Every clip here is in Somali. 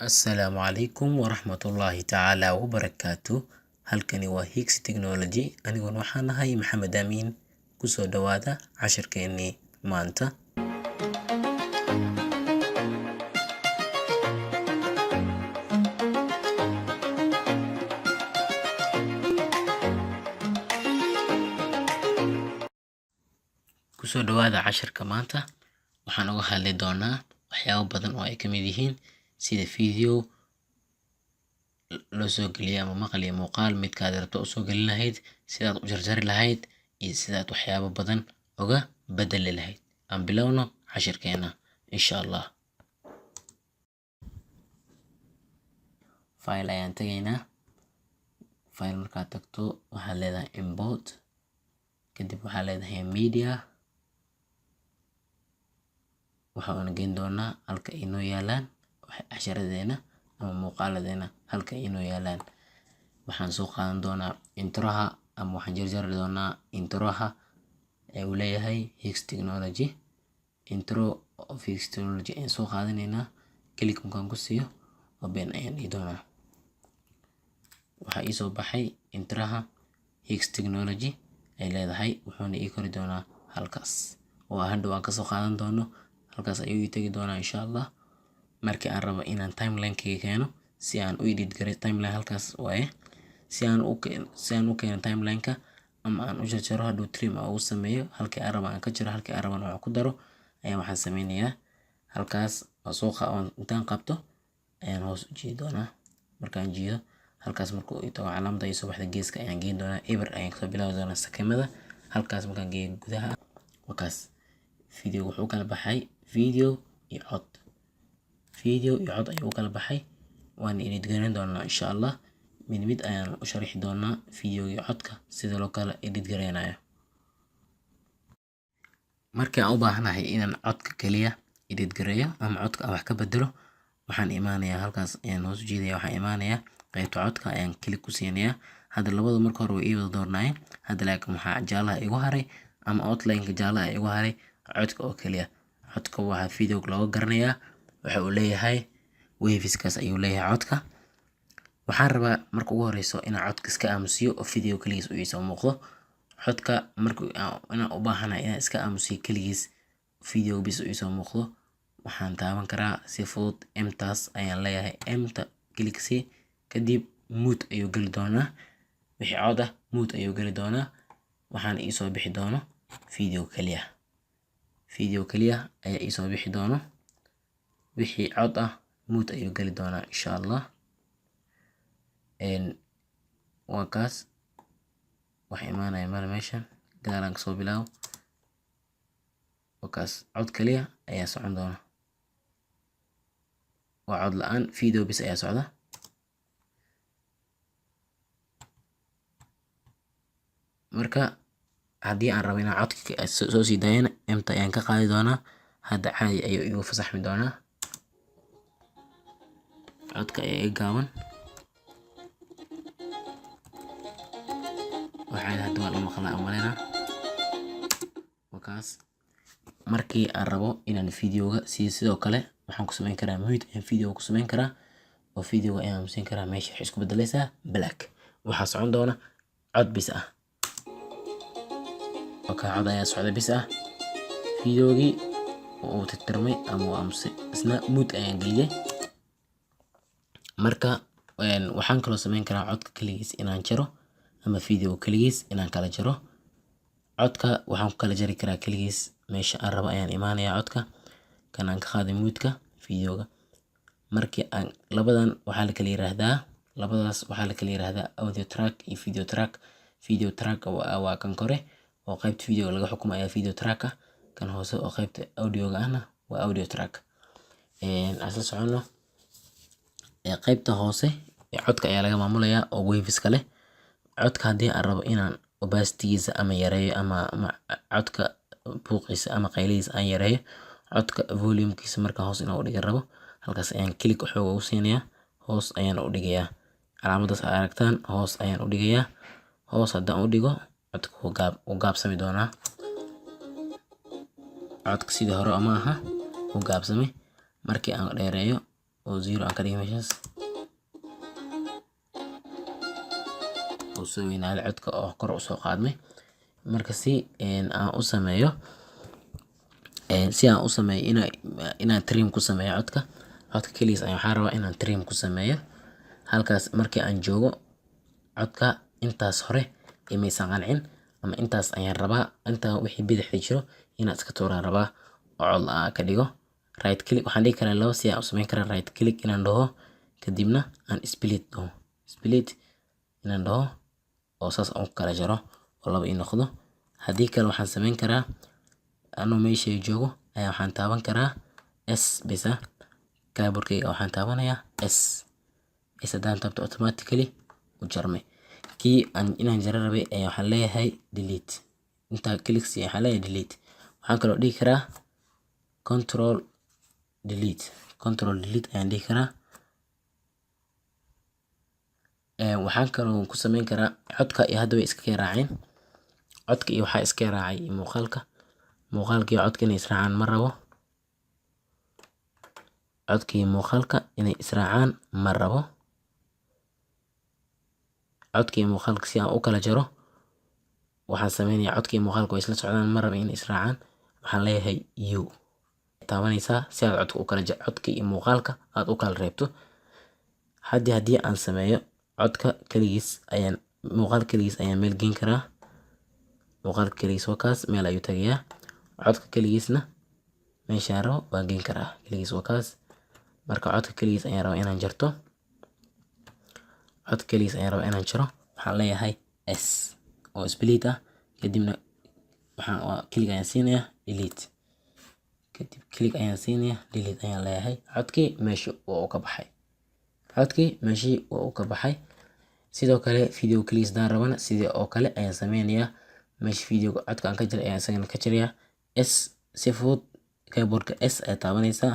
Assalaamu calaykum waraxmatullaahi tacaala wabarakaatu. Halkani waa Higgs Technology. Aniguna waxaan ahay Maxamed Amiin. Kusoo dhawaada cashirkeennii maanta. Kusoo dhawaada cashirka maanta. Waxaan uga hadli doonaa waxyaabo badan oo ay ka mid yihiin sida video loo soo geliyo ama maqal iyo muuqaal midkaad rabto u soo gelin lahayd, sidaad u jarjari lahayd, iyo sidaad waxyaabo badan uga bedeli lahayd. Aan bilowno cashirkeena insha Allah. File ayaan tegaynaa. File markaad tagto waxaad leedahay import, kadib waxaad leedahay media. waxaan geyn doonaa halka inoo yaalaan cashiradeena ama muuqaaladeena halka inoo yaalaan. Waxaan soo qaadan doonaa introha ama waxaan jarjari doonaa introha ee uu leeyahay Higgs Technology. Intro of Higgs Technology ayaan soo qaadanaynaa. Click markaan ku siiyo open ayaan dhihi doonaa. Waxaa ii soo baxay introha Higgs Technology ay leedahay, wuxuuna ii kori doonaa halkaas oo hadhow aan kasoo qaadan doono. Halkaas ayuu ii tagi doonaa insha Allah. Markii aan rabo inaan timeline-kayga keeno si aan u edit gareeyo timeline, halkaas waaye. Si aan u keeno timeline-ka ama aan u jarjaro hadhow trim aan ugu sameeyo, halkii aan rabo aan ka jaro, halkii aan rabo aan ku daro ayaan waxaan sameynayaa. Halkaas intaan qabto ayaan hoos u jiidi doonaa. Markaan jiido halkaas markuu ii tago calaamadda ay soo baxda geeska ayaan geyn doonaa. Eber ayaan kasoo bilaabi doonaa sakemada. Halkaas markaan geeyo gudaha wakaas video wuxuu kala baxay video iyo cod. Video iyo cod ayuu kala baxay. Waan edit gareyn doonaa insha Allah. Mid ayaan u sharixi doonaa video iyo codka sida loo kala edit gareynayo. Markii aan u baahanahay inaan codka kaliya edit gareeyo ama codka aan wax ka bedelo, waxaan imaanayaa halkaas ayaan hoos u jiidayaa. Waxaan imaanayaa qaybta codka ayaan click ku siinayaa. Hadda labada marka hore way ii wada doornaayeen. Hadda laakiin waxaa jaalaha igu haray ama outline-ka jaalaha igu haray codka oo kaliya. Codka waxaa video looga garanayaa waxa uu leeyahay waveskaas ayuu leeyahay codka. Waxaan rabaa marka ugu horeyso inaan codka iska aamusiyo oo video kaligiis u soo muuqdo. Codka markii inaan u baahanahay inaan iska aamusiyo kaligiis video bis u soo muuqdo, waxaan taaban karaa si fudud M-taas ayaan leeyahay. M-ta click si kadib mute ayuu gali doonaa. Wixii cod ah mute ayuu gali doonaa. Waxaan ii soo bixi doono video kaliya. Video kaliya ayaa ii soo bixi doono. Wixii cod ah mute ayuu gali doonaa insha Allah. Waa kaas wax imaanaya meel meeshan gadaalaan kasoo bilaabo. Waa kaas cod kaliya ayaa socon doona. Waa cod la'aan, video bis ayaa socda. Marka haddii aan rabo inaan codka soo sii daayana M-ta ayaan ka qaadi doonaa. Hadda caadi ayuu igu fasaxmi doonaa. Codka ayaa iga gaaban. Waxaa hadda waa la maqlaa umaleynaa. Wakaas markii aan rabo inaan videoga sidoo kale waxaan ku samayn karaa mute ayaan video ku samayn karaa oo videoga ayaan aamusin karaa. Meesha waxay isku bedelaysaa black. Waxaa socon doona cod bis ah. Cod ayaa socda bis ah. Videogii uu tirtirmay ama uu aamusay isna mute ayaan geliyay. Marka waxaan kaloo samayn karaa codka kaligiis inaan jaro ama video kaligiis inaan kala jaro. Codka waxaan ku kala jari karaa kaligiis. Meesha aan rabo ayaan imaanayaa codka kan aan ka qaaday mute-ka videoga. Markii aan labadan waxaa la kala yiraahdaa audio track iyo video track. Video track waa kan kore oo qaybta video laga xukumo ayaa video track ah. Kan hoose oo qaybta audio-ga ahna waa audio track. Asal socono qaybta hoose ee codka ayaa laga maamulayaa oo waveska leh. Codka haddii aan rabo inaan opacity-giisa ama yareeyo ama codka buuqiisa ama qaylihiisa aan yareeyo, codka volume-kiisa marka hoos inaan u dhiga rabo, halkaas ayaan click xoog ugu siinayaa. Hoos ayaan u dhigayaa. Calaamaddaas aad aragtaan hoos ayaan u dhigayaa. Hoos haddaan u dhigo codka wuu gaabsami doonaa. Codka sidii hore ama aha wuu gaabsamay. Markii aan dheereeyo oo 0 aan ka dhigay meeshaas oo soo weynaaday codka oo kor u soo qaadmay. Marka si aan u sameeyo inaan trim ku sameeyo codka keligiis ayaan waxaan rabaa inaan trim ku sameeyo. Halkaas markii aan joogo codka intaas hore imaysan qancin ama intaas ayaan rabaa, intaa wixii bidixda jiro inaan iska tuuraan rabaa oo cod aan ka dhigo. Right click waxaan dhigi karaa laba si aan u samayn karaa. Right click inaan dhaho kadibna aan split dhaho, split inaan dhaho oo saas aan ku kala jaro oo laba ii noqdo. Haddii kale waxaan samayn karaa anoo meesha joogo ayaa waxaan taaban karaa s bisa keyboardkayga waxaan taabanayaa s haddaan taabto automatically u jarmay. Kii inaan jaro rabay ayaa waxaan leeyahay delete. Intaa click si waxaan leeyahay delete. Waxaan kaloo dhihi karaa control delete ayaan dhihi karaa. Waxaan kaloo ku samayn karaa codka iyo hadda way iska raaceen. Codka iyo waxaa iska raacay muuqaalka iyo codka inay israacaan ma rabo. Codka iyo muuqaalka inay israacaan ma rabo. Codka iyo muuqaalka si aan u kala jaro waxaan sameynayaa codka iyo muuqaalka way isla socdaan ma rabo inay israacaan. Waxaan leeyahay u taabanaysaa si aad codka u kala codka iyo muuqaalka aad u kala reebto. Haddii aan sameeyo codka keligiis ayaan muuqaalka keligiis ayaan meel geyn karaa. Muuqaalka keligiis waa kaas meel ayuu tagayaa. Codka keligiisna meeshaan rabo waan geyn karaa. Keligiis waa kaas. Marka codka keligiis ayaan rabaa inaan jarto. Codka keligiis ayaan rabaa inaan jaro. Waxaan leeyahay s oo split ah. Kadibna click ayaan siinayaa delete. Kadib click ayaan siinayaa delete ayaan leeyahay. Codkii meesha waa ka baxay. Sidoo kale video keligiis daan rabana sidoo oo kale ayaan sameynayaa. Meesha videoga codka aan ka jaray ayaan isagana ka jarayaa. S si fudud keyboardka s ayaa taabanaysaa.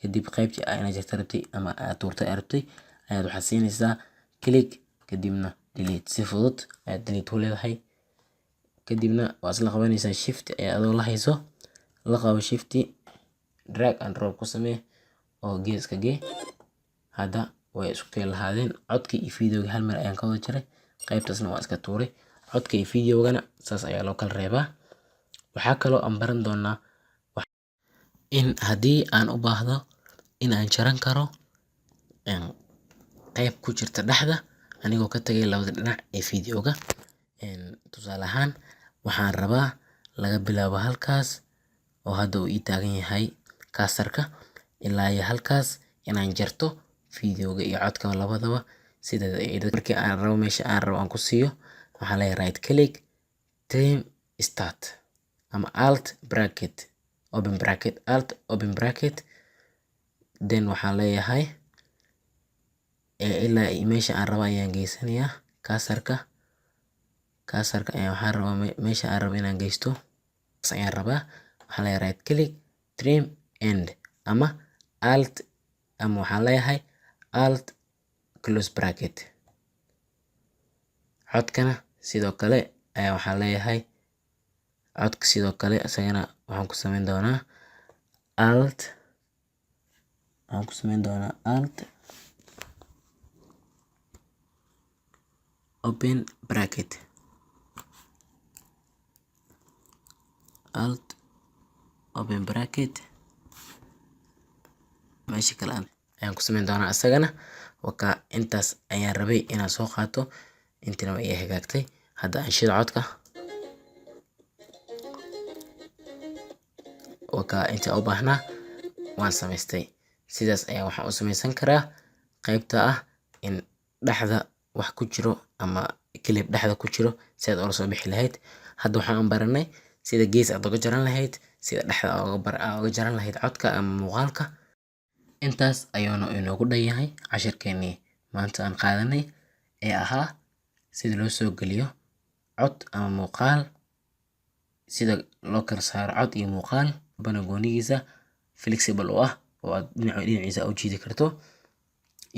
Kadib qaybtii aad jartay rabtay ama aad tuurtay rabtay ayaad waxaad siinaysaa click kadibna delete. Si fudud ayaad delete u leedahay. Kadibna waa isla qabanaysaa shift ayaa adoo la hayso. La qabo shift drag and drop ku samee oo geeska gee. Hadda way isku kala lahaadeen. Codka iyo videoga hal mar ayaan ka wada jaray. Qaybtaasna waa iska tuuray. Codka iyo videogana saas ayaa loo kala reebaa. Waxaa kaloo aan baran doonaa in haddii aan u baahdo in aan jaran karo qayb ku jirta dhexda anigoo ka tagay labada dhinac ee videoga. Tusaale ahaan waxaan rabaa laga bilaabo halkaas oo hadda uu ii taagan yahay kaasarka ilaa iyo halkaas inaan jarto videoga iyo codka labadaba sida markii aan rabo meesha aan rabo aan ku siiyo. Waxaan leeyahay right click trim start ama alt bracket open bracket then waxaan leeyahay ilaa meesha aan rabo ayaan geysanayaa kaasarka ayaan waxaan rabaa meesha aan rabo inaan geysto ayaan rabaa. Waxaan leeyahay right click trim end ama alt ama waxaan leeyahay alt close bracket. Codkana sidoo kale ayaa waxaan leeyahay codka sidoo kale isagana waxaan ku samayn doonaa alt open bracket meesha kale ayaan ku samayn doonaa isagana. Waka intaas ayaan rabay inaan soo qaato. Intina way hagaagtay. Hadda aan shido codka. Waka inta u baahnaa waan samaystay. Sidaas ayaa waxaan u samaysan karaa qaybta ah in dhexda wax ku jiro ama clip dhexda ku jiro si aad ula soo bixi lahayd. Hadda waxaan baranay sida gees aad uga jaran lahayd, sida dhexda uga jaran lahayd codka ama muuqaalka. Intaas ayaanu inoogu dhan yahay cashirkeennii maanta aan qaadanay ee ahaa sida loo soo geliyo cod ama muuqaal, sida loo kala saaro cod iyo muuqaal goonigiisa flexible u ah oo aad dhinaciisa u jiidi karto,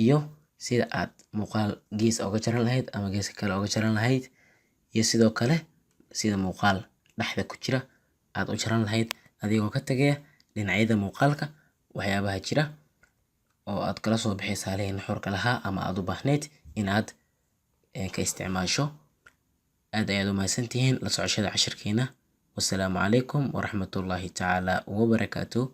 iyo sida aad muuqaal gees uga jaran lahayd ama gees kale uga jaran lahayd, iyo sidoo kale sida muuqaal dhexda ku jira aad u jaran lahayd adigoo ka tagaya dhinacyada muuqaalka waxyaabaha jira. oo aad kala soo bixaysa halihii nuxurka lahaa ama aad u baahneyd inaad ka isticmaasho. aad ayaad u mahadsantihiin la socoshada cashirkeena. wassalaamu calaykum waraxmatullaahi tacaala wabarakaatuh.